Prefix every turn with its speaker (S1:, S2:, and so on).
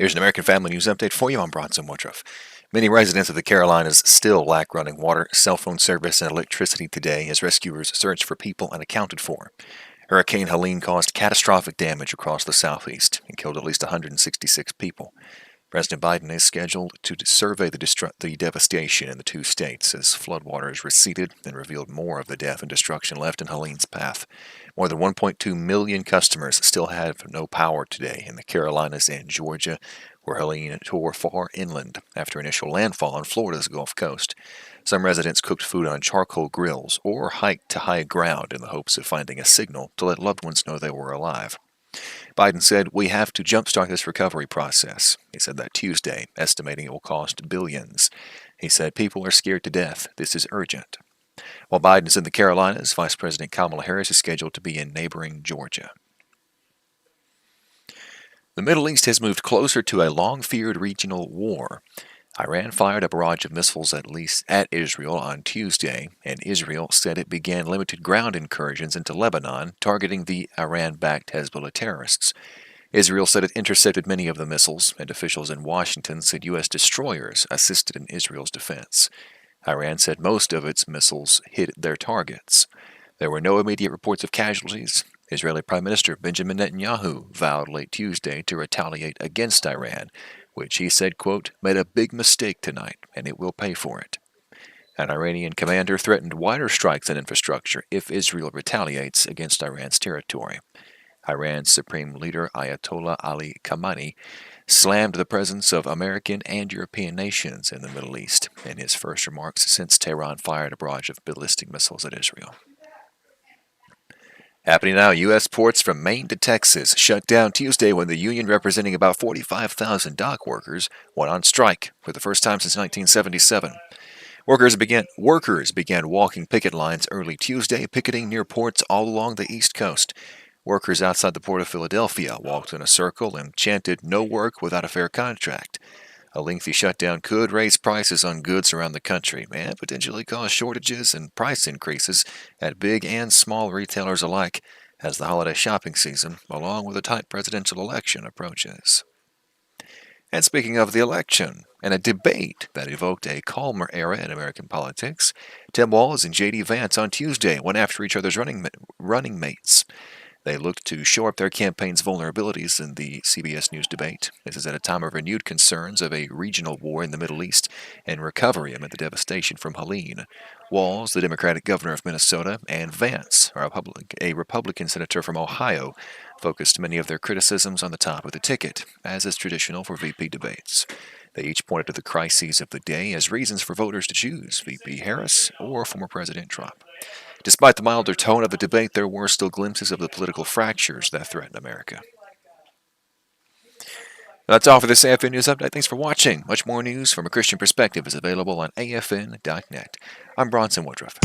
S1: Here's an American Family News update for you. I'm Bronson Woodruff. Many residents of the Carolinas still lack running water, cell phone service, and electricity today as rescuers search for people unaccounted for. Hurricane Helene caused catastrophic damage across the southeast and killed at least 166 people. President Biden is scheduled to survey the devastation in the two states as floodwaters receded and revealed more of the death and destruction left in Helene's path. More than 1.2 million customers still have no power today in the Carolinas and Georgia, where Helene tore far inland after initial landfall on Florida's Gulf Coast. Some residents cooked food on charcoal grills or hiked to high ground in the hopes of finding a signal to let loved ones know they were alive. Biden said, "We have to jumpstart this recovery process." He said that Tuesday, estimating it will cost billions. He said, "People are scared to death. This is urgent." While Biden is in the Carolinas, Vice President Kamala Harris is scheduled to be in neighboring Georgia. The Middle East has moved closer to a long-feared regional war. Iran fired a barrage of missiles at Israel on Tuesday, and Israel said it began limited ground incursions into Lebanon, targeting the Iran-backed Hezbollah terrorists. Israel said it intercepted many of the missiles, and officials in Washington said U.S. destroyers assisted in Israel's defense. Iran said most of its missiles hit their targets. There were no immediate reports of casualties. Israeli Prime Minister Benjamin Netanyahu vowed late Tuesday to retaliate against Iran, which he said, quote, "made a big mistake tonight, and it will pay for it." An Iranian commander threatened wider strikes on infrastructure if Israel retaliates against Iran's territory. Iran's Supreme Leader Ayatollah Ali Khamenei slammed the presence of American and European nations in the Middle East in his first remarks since Tehran fired a barrage of ballistic missiles at Israel. Happening now, U.S. ports from Maine to Texas shut down Tuesday when the union representing about 45,000 dock workers went on strike for the first time since 1977. Workers began walking picket lines early Tuesday, picketing near ports all along the East Coast. Workers outside the Port of Philadelphia walked in a circle and chanted, "No work without a fair contract." A lengthy shutdown could raise prices on goods around the country and potentially cause shortages and price increases at big and small retailers alike as the holiday shopping season, along with a tight presidential election, approaches. And speaking of the election, and a debate that evoked a calmer era in American politics, Tim Walz and J.D. Vance on Tuesday went after each other's running mates. They looked to shore up their campaign's vulnerabilities in the CBS News debate. This is at a time of renewed concerns of a regional war in the Middle East and recovery amid the devastation from Helene. Walz, the Democratic governor of Minnesota, and Vance, a Republican senator from Ohio, focused many of their criticisms on the top of the ticket, as is traditional for VP debates. They each pointed to the crises of the day as reasons for voters to choose VP Harris or former President Trump. Despite the milder tone of the debate, there were still glimpses of the political fractures that threaten America. That's all for this AFN News Update. Thanks for watching. Much more news from a Christian perspective is available on AFN.net. I'm Bronson Woodruff.